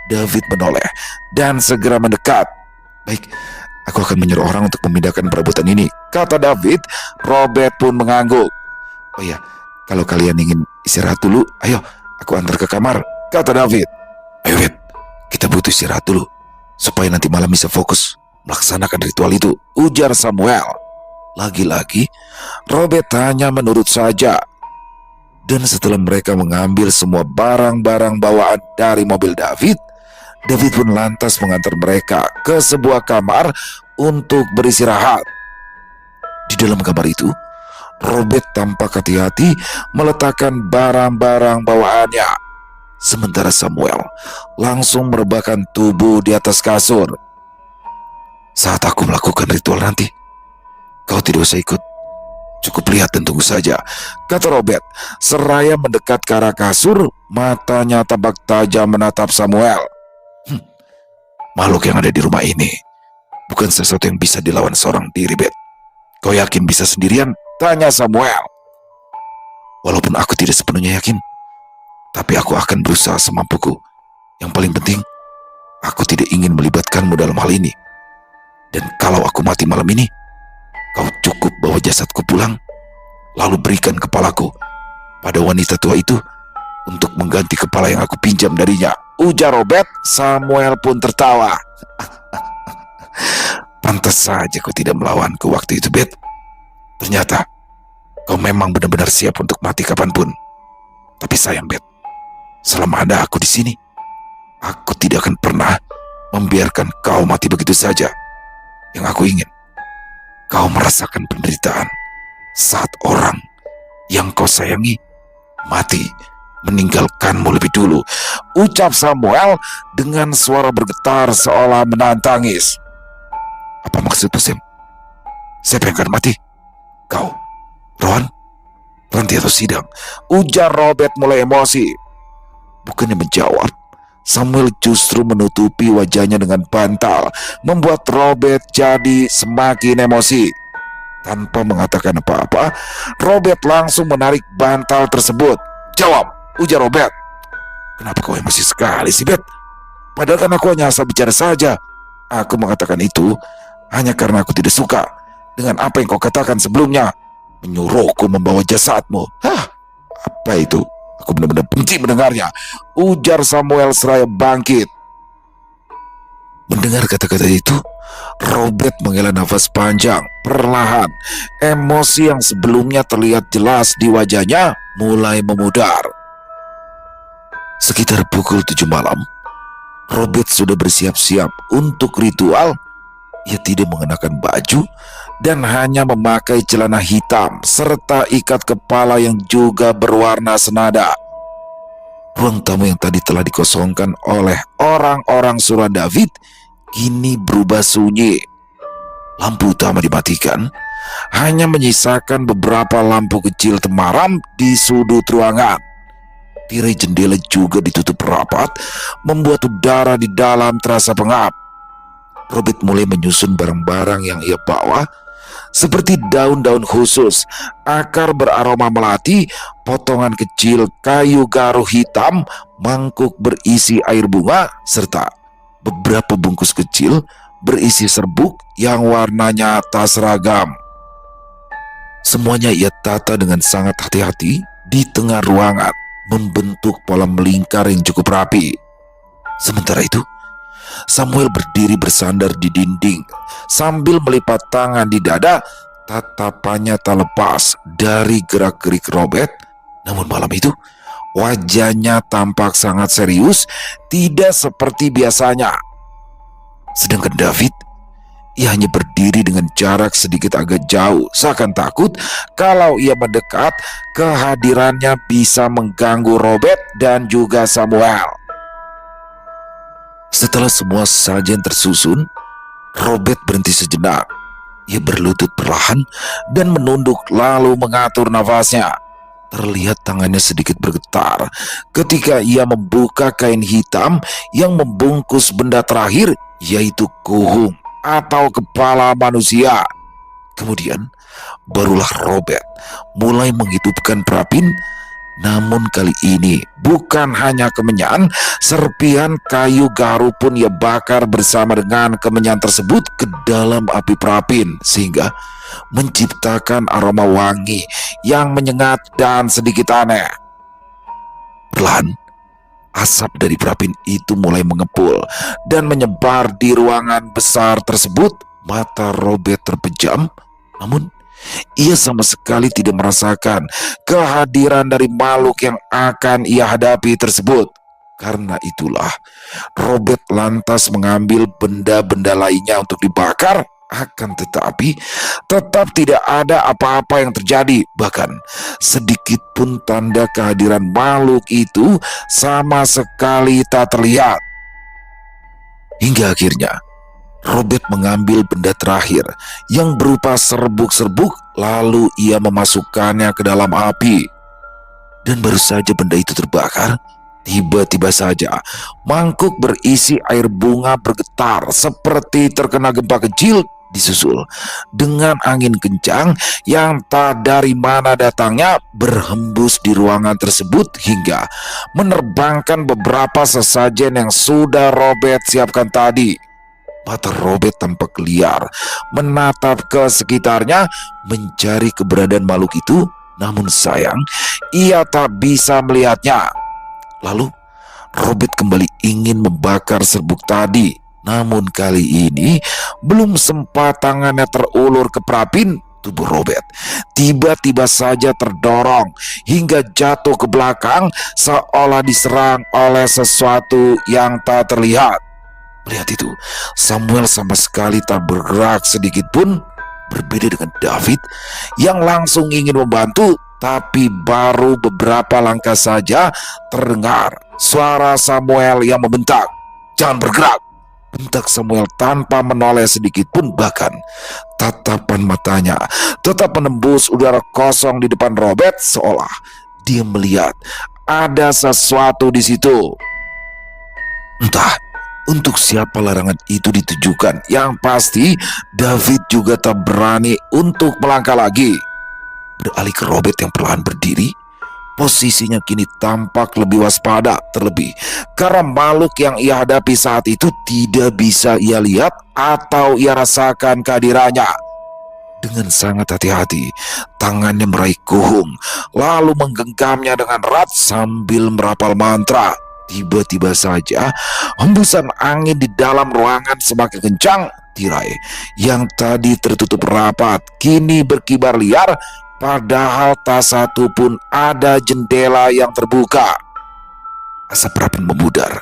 [SPEAKER 1] David menoleh dan segera mendekat. Baik, aku akan menyuruh orang untuk memindahkan perabotan ini, kata David. Robert pun mengangguk. Oh ya, kalau kalian ingin istirahat dulu, ayo aku antar ke kamar, kata David. Ayo Bet, kita butuh istirahat dulu, supaya nanti malam bisa fokus melaksanakan ritual itu, ujar Samuel. Lagi-lagi, Robert hanya menurut saja. Dan setelah mereka mengambil semua barang-barang bawaan dari mobil David, David pun lantas mengantar mereka ke sebuah kamar untuk beristirahat. Di dalam kamar itu, Robert tampak hati-hati meletakkan barang-barang bawaannya. Sementara Samuel langsung merebahkan tubuh di atas kasur. Saat aku melakukan ritual nanti, kau tidak usah ikut. Cukup lihat dan tunggu saja, kata Robert seraya mendekat ke arah kasur. Matanya tampak tajam menatap Samuel. Makhluk yang ada di rumah ini bukan sesuatu yang bisa dilawan seorang diri, Bet. Kau yakin bisa sendirian? Tanya Samuel. Walaupun aku tidak sepenuhnya yakin, tapi aku akan berusaha semampuku. Yang paling penting, aku tidak ingin melibatkanmu dalam hal ini. Dan kalau aku mati malam ini, kau cukup bawa jasadku pulang, lalu berikan kepalaku pada wanita tua itu untuk mengganti kepala yang aku pinjam darinya, ujar Robert. Samuel pun tertawa. Pantas saja kau tidak melawanku waktu itu, Bet. Ternyata kau memang benar-benar siap untuk mati kapanpun. Tapi sayang, Bet, selama ada aku di sini, aku tidak akan pernah membiarkan kau mati begitu saja. Yang aku ingin, kau merasakan penderitaan saat orang yang kau sayangi mati meninggalkanmu lebih dulu, ucap Samuel dengan suara bergetar seolah menahan tangis. Apa maksudmu, Sam? Siapa yang akan mati? Kau, Rohan, Ranti atau Sidang? Ujar Robert mulai emosi. Bukannya menjawab, Samuel justru menutupi wajahnya dengan bantal, membuat Robert jadi semakin emosi. Tanpa mengatakan apa-apa, Robert langsung menarik bantal tersebut. Jawab, ujar Robert. Kenapa kau emosi sekali sih, Bet? Padahal kan aku hanya asal bicara saja. Aku mengatakan itu hanya karena aku tidak suka dengan apa yang kau katakan sebelumnya, menyuruhku membawa jasadmu. Apa itu? Aku benar-benar benci mendengarnya, ujar Samuel seraya bangkit. Mendengar kata-kata itu, Robert menghela nafas panjang. Perlahan, emosi yang sebelumnya terlihat jelas di wajahnya mulai memudar. Sekitar pukul 7 malam, Robert sudah bersiap-siap untuk ritual. Ia tidak mengenakan baju dan hanya memakai celana hitam serta ikat kepala yang juga berwarna senada. Ruang tamu yang tadi telah dikosongkan oleh orang-orang suruhan David kini berubah sunyi. Lampu utama dimatikan, hanya menyisakan beberapa lampu kecil temaram di sudut ruangan. Tirai jendela juga ditutup rapat, membuat udara di dalam terasa pengap. Robert mulai menyusun barang-barang yang ia bawa, seperti daun-daun khusus, akar beraroma melati, potongan kecil kayu garuh hitam, mangkuk berisi air bunga, serta beberapa bungkus kecil berisi serbuk yang warnanya tak seragam. Semuanya ia tata dengan sangat hati-hati di tengah ruangan, membentuk pola melingkar yang cukup rapi. Sementara itu, Samuel berdiri bersandar di dinding sambil melipat tangan di dada. Tatapannya tak lepas dari gerak-gerik Robert. Namun malam itu, wajahnya tampak sangat serius, tidak seperti biasanya. Sedangkan David, ia hanya berdiri dengan jarak sedikit agak jauh, seakan takut kalau ia mendekat, kehadirannya bisa mengganggu Robert dan juga Samuel. Setelah semua sajian tersusun, Robert berhenti sejenak. Ia berlutut perlahan dan menunduk lalu mengatur nafasnya. Terlihat tangannya sedikit bergetar ketika ia membuka kain hitam yang membungkus benda terakhir, yaitu kuhung atau kepala manusia. Kemudian barulah Robert mulai menghidupkan perapin. Namun kali ini bukan hanya kemenyan, serpihan kayu garu pun ia bakar bersama dengan kemenyan tersebut ke dalam api perapin, sehingga menciptakan aroma wangi yang menyengat dan sedikit aneh. Perlahan, asap dari perapin itu mulai mengepul dan menyebar di ruangan besar tersebut. Mata Robert terpejam, namun ia sama sekali tidak merasakan kehadiran dari makhluk yang akan ia hadapi tersebut. Karena itulah, Robert lantas mengambil benda-benda lainnya untuk dibakar. Akan tetapi, tetap tidak ada apa-apa yang terjadi. Bahkan, sedikit pun tanda kehadiran makhluk itu sama sekali tak terlihat. Hingga akhirnya, Robert mengambil benda terakhir yang berupa serbuk-serbuk, lalu ia memasukkannya ke dalam api. Dan baru saja benda itu terbakar, tiba-tiba saja mangkuk berisi air bunga bergetar seperti terkena gempa kecil, disusul dengan angin kencang yang tak dari mana datangnya berhembus di ruangan tersebut hingga menerbangkan beberapa sesajen yang sudah Robert siapkan tadi. Mata Robert tampak liar, menatap ke sekitarnya mencari keberadaan makhluk itu. Namun sayang, ia tak bisa melihatnya. Lalu Robert kembali ingin membakar serbuk tadi. Namun kali ini belum sempat tangannya terulur ke perapin, tubuh Robert tiba-tiba saja terdorong hingga jatuh ke belakang seolah diserang oleh sesuatu yang tak terlihat. Melihat itu, Samuel sama sekali tak bergerak sedikit pun. Berbeda dengan David yang langsung ingin membantu, tapi baru beberapa langkah saja terdengar suara Samuel yang membentak, "Jangan bergerak!" Bentak Samuel tanpa menoleh sedikit pun, bahkan tatapan matanya tetap menembus udara kosong di depan Robert seolah dia melihat ada sesuatu di situ. Entah untuk siapa larangan itu ditujukan. Yang pasti David juga tak berani untuk melangkah lagi. Beralih ke Robert yang perlahan berdiri, posisinya kini tampak lebih waspada, terlebih karena makhluk yang ia hadapi saat itu tidak bisa ia lihat atau ia rasakan kehadirannya. Dengan sangat hati-hati, tangannya meraih kuhung, lalu menggenggamnya dengan erat sambil merapal mantra. Tiba-tiba saja hembusan angin di dalam ruangan semakin kencang. Tirai yang tadi tertutup rapat kini berkibar liar, padahal tak satu pun ada jendela yang terbuka. Asap perapin memudar,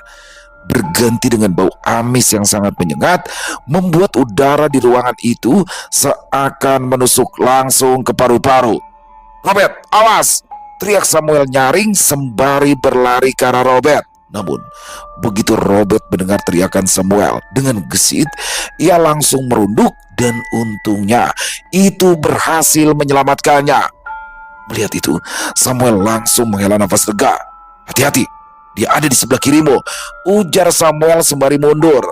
[SPEAKER 1] berganti dengan bau amis yang sangat menyengat, membuat udara di ruangan itu seakan menusuk langsung ke paru-paru. "Robert, awas!" teriak Samuel nyaring sembari berlari ke arah Robert. Namun, begitu Robert mendengar teriakan Samuel dengan gesit, ia langsung merunduk dan untungnya itu berhasil menyelamatkannya. Melihat itu, Samuel langsung menghela nafas lega. "Hati-hati, dia ada di sebelah kirimu," ujar Samuel sembari mundur.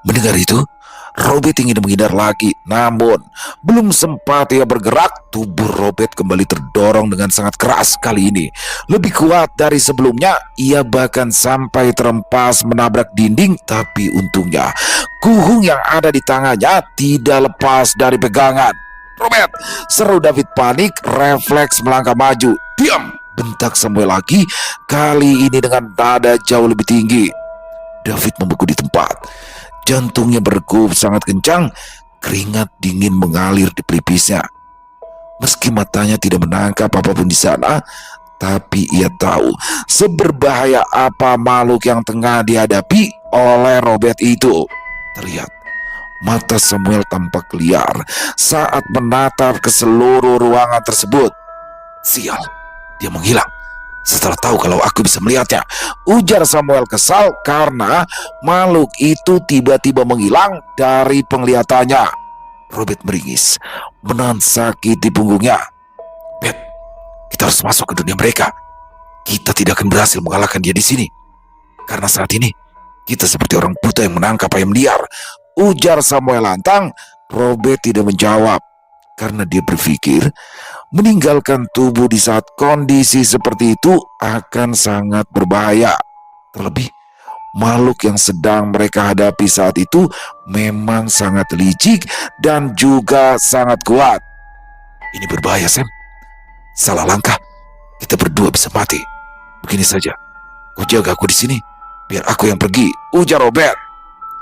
[SPEAKER 1] Mendengar itu, Robert ingin menghindar lagi, namun belum sempat ia bergerak, tubuh Robert kembali terdorong dengan sangat keras. Kali ini lebih kuat dari sebelumnya. Ia bahkan sampai terempas menabrak dinding, tapi untungnya kuhung yang ada di tangannya tidak lepas dari pegangan. "Robert!" seru David panik, refleks melangkah maju. "Diam!" bentak Samuel lagi, kali ini dengan nada jauh lebih tinggi. David membeku di tempat. Jantungnya berdegup sangat kencang, keringat dingin mengalir di pelipisnya. Meski matanya tidak menangkap apapun di sana, tapi ia tahu seberbahaya apa makhluk yang tengah dihadapi oleh Robert itu. Terlihat mata Samuel tampak liar saat menatap ke seluruh ruangan tersebut. "Sial, dia menghilang setelah tahu kalau aku bisa melihatnya," ujar Samuel kesal karena makhluk itu tiba-tiba menghilang dari penglihatannya. Robert meringis, menahan sakit di punggungnya. "Bet, kita harus masuk ke dunia mereka. Kita tidak akan berhasil mengalahkan dia di sini. Karena saat ini, kita seperti orang buta yang menangkap ayam liar," ujar Samuel lantang. Robert tidak menjawab karena dia berpikir meninggalkan tubuh di saat kondisi seperti itu akan sangat berbahaya. Terlebih, makhluk yang sedang mereka hadapi saat itu memang sangat licik dan juga sangat kuat. "Ini berbahaya, Sam. Salah langkah, kita berdua bisa mati. Begini saja, kau jaga aku di sini, biar aku yang pergi," ujar Robert.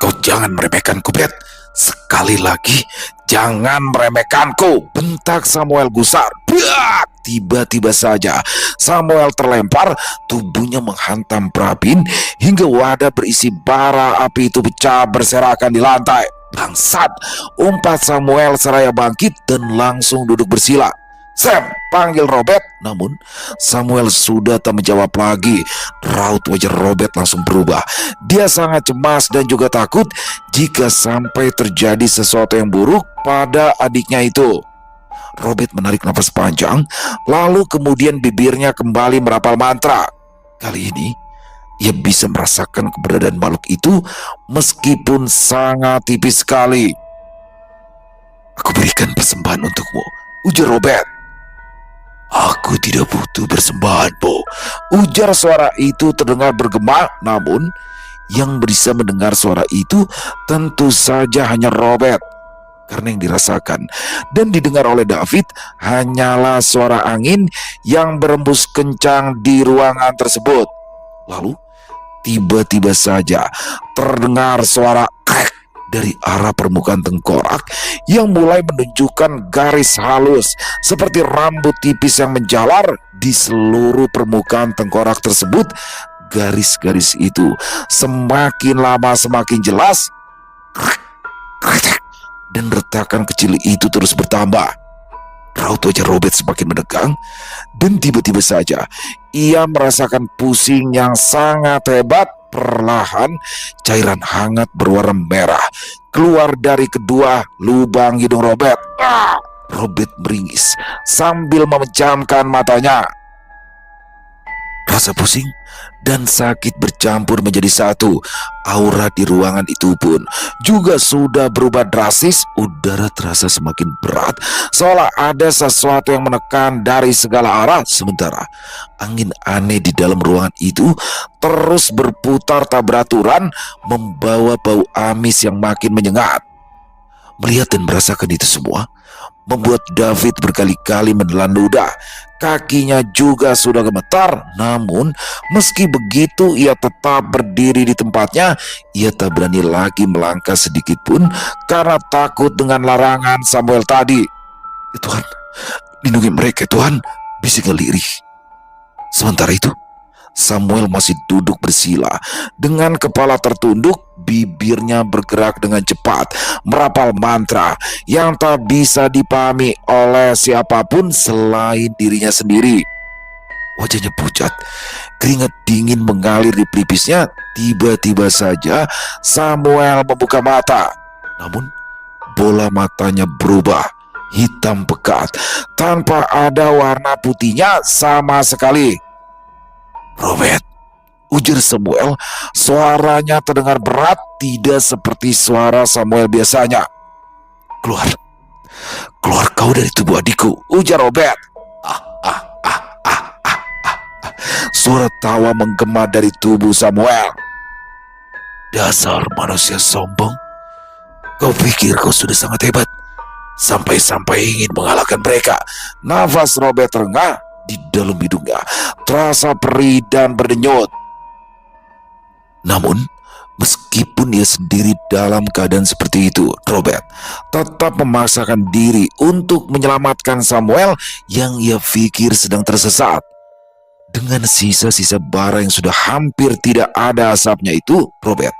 [SPEAKER 1] "Kau jangan meremehkanku, Bet. Sekali lagi, jangan meremehkanku," bentak Samuel gusar. Biak! Tiba-tiba saja Samuel terlempar, tubuhnya menghantam perabin hingga wadah berisi bara api itu pecah berserakan di lantai. "Bangsat!" umpat Samuel seraya bangkit dan langsung duduk bersila. "Sam!" panggil Robert, namun Samuel sudah tak menjawab lagi. Raut wajah Robert langsung berubah. Dia sangat cemas dan juga takut jika sampai terjadi sesuatu yang buruk pada adiknya itu. Robert menarik nafas panjang, lalu kemudian bibirnya kembali merapal mantra. Kali ini ia bisa merasakan keberadaan makhluk itu meskipun sangat tipis sekali. "Aku berikan persembahan untukmu," ujar Robert. "Aku tidak butuh persembahan, Bo," ujar suara itu terdengar bergema, namun yang bisa mendengar suara itu tentu saja hanya Robert. Karena yang dirasakan dan didengar oleh David hanyalah suara angin yang berembus kencang di ruangan tersebut. Lalu tiba-tiba saja terdengar suara krek dari arah permukaan tengkorak yang mulai menunjukkan garis halus seperti rambut tipis yang menjalar di seluruh permukaan tengkorak tersebut. Garis-garis itu semakin lama semakin jelas, dan retakan kecil itu terus bertambah. Raut wajah Robert semakin menegang, dan tiba-tiba saja ia merasakan pusing yang sangat hebat. Perlahan cairan hangat berwarna merah keluar dari kedua lubang hidung Robert. Robert meringis sambil memejamkan matanya. Rasa pusing dan sakit bercampur menjadi satu. Aura di ruangan itu pun juga sudah berubah drastis. Udara terasa semakin berat, seolah ada sesuatu yang menekan dari segala arah. Sementara angin aneh di dalam ruangan itu terus berputar tak beraturan, membawa bau amis yang makin menyengat. Melihat dan merasakan itu semua membuat David berkali-kali menelan ludah. Kakinya juga sudah gemetar, namun meski begitu ia tetap berdiri di tempatnya. Ia tak berani lagi melangkah sedikit pun karena takut dengan larangan Samuel tadi. "Ya Tuhan, lindungi mereka Tuhan," bisiknya lirih. Sementara itu Samuel masih duduk bersila dengan kepala tertunduk, bibirnya bergerak dengan cepat, merapal mantra yang tak bisa dipahami oleh siapapun selain dirinya sendiri. Wajahnya pucat, keringat dingin mengalir di pelipisnya. Tiba-tiba saja Samuel membuka mata, namun bola matanya berubah hitam pekat tanpa ada warna putihnya sama sekali. "Robert," ujar Samuel, suaranya terdengar berat, tidak seperti suara Samuel biasanya. "Keluar, keluar kau dari tubuh adikku," ujar Robert. "Ah, ah, ah, ah, ah, ah." Suara tawa menggema dari tubuh Samuel. "Dasar manusia sombong, kau pikir kau sudah sangat hebat, sampai-sampai ingin mengalahkan mereka." Nafas Robert terengah di dalam hidungnya, terasa perih dan berdenyut. Namun, meskipun dia sendiri dalam keadaan seperti itu, Robert tetap memaksakan diri untuk menyelamatkan Samuel yang ia pikir sedang tersesat. Dengan sisa-sisa bara yang sudah hampir tidak ada asapnya itu, Robert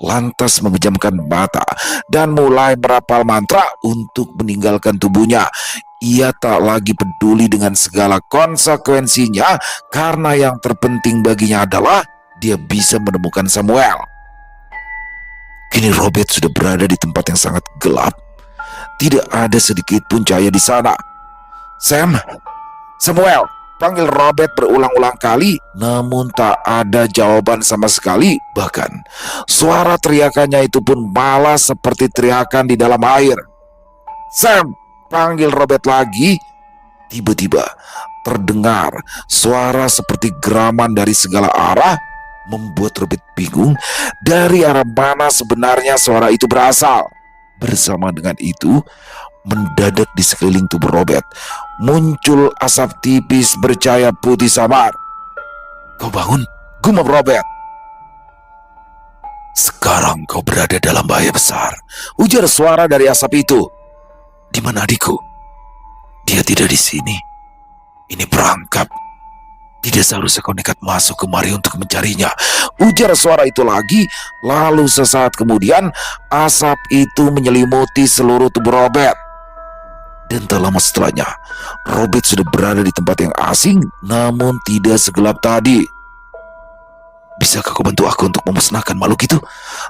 [SPEAKER 1] lantas memejamkan mata dan mulai merapal mantra untuk meninggalkan tubuhnya. Ia tak lagi peduli dengan segala konsekuensinya karena yang terpenting baginya adalah dia bisa menemukan Samuel. Kini Robert sudah berada di tempat yang sangat gelap. Tidak ada sedikit pun cahaya di sana. "Sam, Samuel," panggil Robert berulang-ulang kali, namun tak ada jawaban sama sekali. Bahkan suara teriakannya itu pun malah seperti teriakan di dalam air. "Sam," panggil Robert lagi. Tiba-tiba terdengar suara seperti geraman dari segala arah, membuat Robert bingung dari arah mana sebenarnya suara itu berasal. Bersama dengan itu, mendadak di sekeliling tubuh Robert muncul asap tipis bercahaya putih samar. "Kau bangun," gumam Robert. "Sekarang kau berada dalam bahaya besar," ujar suara dari asap itu. "Di mana adikku?" "Dia tidak di sini. Ini perangkap. Tidak seharusnya kau nekat masuk kemari untuk mencarinya," ujar suara itu lagi. Lalu sesaat kemudian asap itu menyelimuti seluruh tubuh Robert. Dan tak lama setelahnya, Robert sudah berada di tempat yang asing, namun tidak segelap tadi. "Bisakah kau bantu aku untuk memusnahkan makhluk itu?"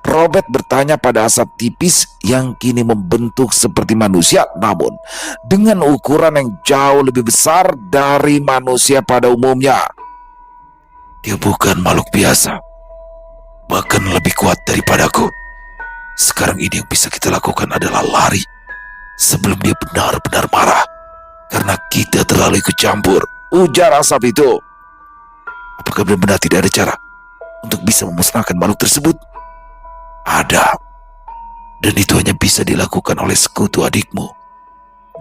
[SPEAKER 1] Robert bertanya pada asap tipis yang kini membentuk seperti manusia, namun dengan ukuran yang jauh lebih besar dari manusia pada umumnya. "Dia bukan makhluk biasa, bahkan lebih kuat daripadaku. Sekarang ini yang bisa kita lakukan adalah lari sebelum dia benar-benar marah, karena kita terlalu ikut campur," ujar asap itu. "Apakah benar-benar tidak ada cara untuk bisa memusnahkan makhluk tersebut?" "Ada, dan itu hanya bisa dilakukan oleh sekutu adikmu.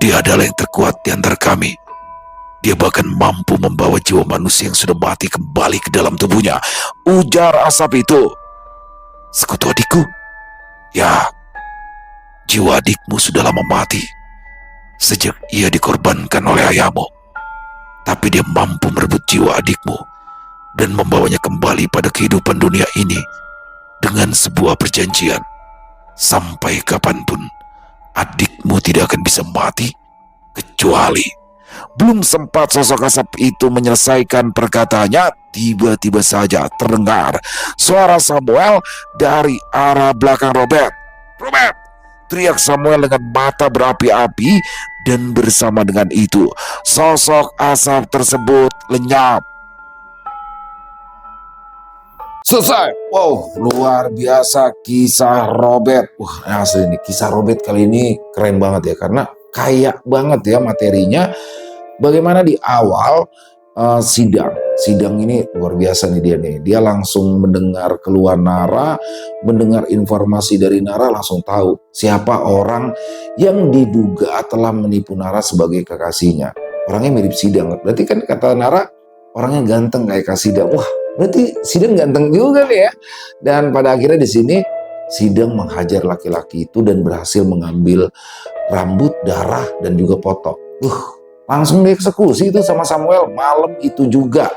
[SPEAKER 1] Dia adalah yang terkuat di antara kami. Dia bahkan mampu membawa jiwa manusia yang sudah mati kembali ke dalam tubuhnya," ujar asap itu. "Sekutu adikku?" "Ya, jiwa adikmu sudah lama mati sejak ia dikorbankan oleh ayahmu. Tapi dia mampu merebut jiwa adikmu dan membawanya kembali pada kehidupan dunia ini dengan sebuah perjanjian. Sampai kapanpun adikmu tidak akan bisa mati kecuali..." Belum sempat sosok asap itu menyelesaikan perkataannya, tiba-tiba saja terdengar suara Samuel dari arah belakang Robert. "Robert!" teriak Samuel dengan mata berapi-api, dan bersama dengan itu sosok asap tersebut lenyap. Selesai. Wow, luar biasa kisah Robert. Wah, asli nih kisah Robert kali ini keren banget ya, karena kaya banget ya materinya. Bagaimana di awal sidang ini luar biasa nih dia nih. Dia langsung mendengar keluar Nara, mendengar informasi dari Nara, langsung tahu siapa orang yang diduga telah menipu Nara sebagai kekasihnya. Orangnya mirip Sidang. Berarti kan kata Nara orangnya ganteng kayak Kak Sidang. Wah, berarti Sidang ganteng juga nih ya. Dan pada akhirnya di sini Sidang menghajar laki-laki itu dan berhasil mengambil rambut, darah, dan juga foto. Langsung dieksekusi itu sama Samuel malam itu juga.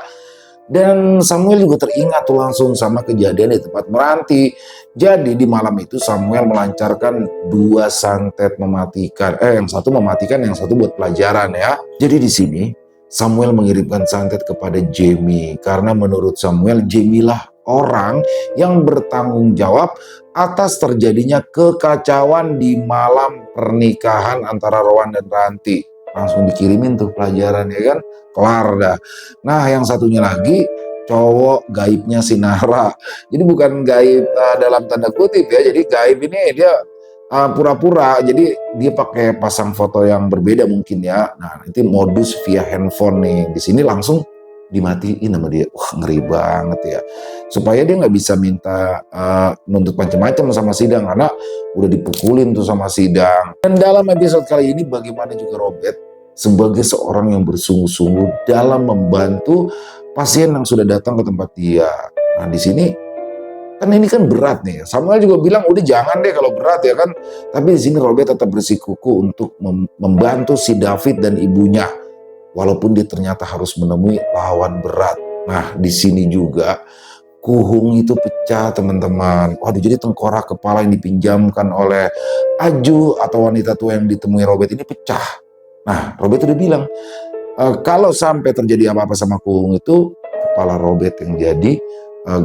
[SPEAKER 1] Dan Samuel juga teringat tuh langsung sama kejadian di tempat meranti. Jadi di malam itu Samuel melancarkan 2 santet mematikan. Yang satu mematikan, yang satu buat pelajaran ya. Jadi di sini Samuel mengirimkan santet kepada Jamie karena menurut Samuel Jamie lah orang yang bertanggung jawab atas terjadinya kekacauan di malam pernikahan antara Rowan dan Ranti. Langsung dikirimin tuh pelajaran ya kan, kelar dah. Nah yang satunya lagi cowok gaibnya si Nara. Jadi bukan gaib dalam tanda kutip ya, jadi gaib ini dia pura-pura, jadi dia pakai pasang foto yang berbeda mungkin ya. Nah, itu modus via handphone nih. Di sini langsung dimatiin sama dia. Wah, ngeri banget ya. Supaya dia nggak bisa minta nuntut macam-macam sama sidang karena udah dipukulin tuh sama sidang. Dan dalam episode kali ini bagaimana juga Robert sebagai seorang yang bersungguh-sungguh dalam membantu pasien yang sudah datang ke tempat dia. Nah, di sini kan ini kan berat nih. Samuel juga bilang udah jangan deh kalau berat ya kan. Tapi di sini Robert tetap bersikukuh untuk membantu si David dan ibunya, walaupun dia ternyata harus menemui lawan berat. Nah di sini juga Kuhung itu pecah teman-teman. Waduh, jadi tengkorak kepala yang dipinjamkan oleh Aju atau wanita tua yang ditemui Robert ini pecah. Nah Robert udah bilang kalau sampai terjadi apa-apa sama Kuhung itu kepala Robert yang jadi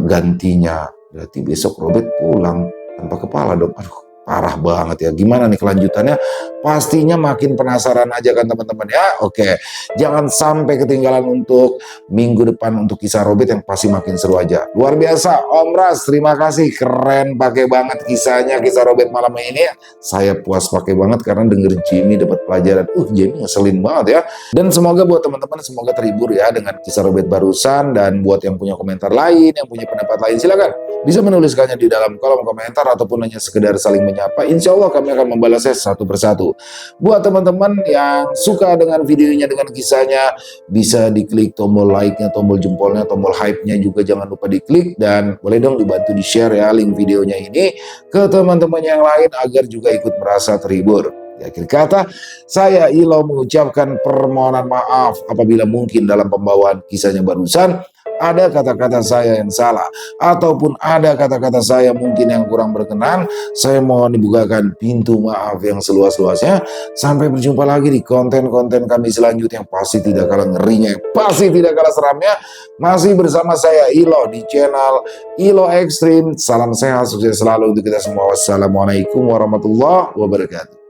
[SPEAKER 1] gantinya. Berarti besok Robert pulang tanpa kepala dong. Aduh, parah banget ya. Gimana nih kelanjutannya? Pastinya makin penasaran aja kan teman-teman ya. Oke, jangan sampai ketinggalan untuk minggu depan untuk kisah Robert yang pasti makin seru aja. Luar biasa, Om Ras, terima kasih. Keren, pakai banget kisahnya, kisah Robert malam ini. Saya puas pakai banget karena denger Jimmy dapat pelajaran. Jimmy ngeselin banget ya. Dan semoga buat teman-teman semoga terhibur ya dengan kisah Robert barusan. Dan buat yang punya komentar lain, yang punya pendapat lain, silakan bisa menuliskannya di dalam kolom komentar ataupun hanya sekedar saling menyapa. Insya Allah kami akan membalasnya satu persatu. Buat teman-teman yang suka dengan videonya, dengan kisahnya, bisa diklik tombol like-nya, tombol jempolnya, tombol hype-nya juga jangan lupa diklik. Dan boleh dong dibantu di-share ya link videonya ini ke teman-teman yang lain agar juga ikut merasa terhibur. Di akhir kata, saya Ilo mengucapkan permohonan maaf apabila mungkin dalam pembawaan kisahnya barusan ada kata-kata saya yang salah ataupun ada kata-kata saya mungkin yang kurang berkenan. Saya mohon dibukakan pintu maaf yang seluas-luasnya. Sampai berjumpa lagi di konten-konten kami selanjutnya yang pasti tidak kalah ngerinya, pasti tidak kalah seramnya. Masih bersama saya Ilo di channel Ilo Extreme. Salam sehat, sukses selalu untuk kita semua. Wassalamualaikum warahmatullahi wabarakatuh.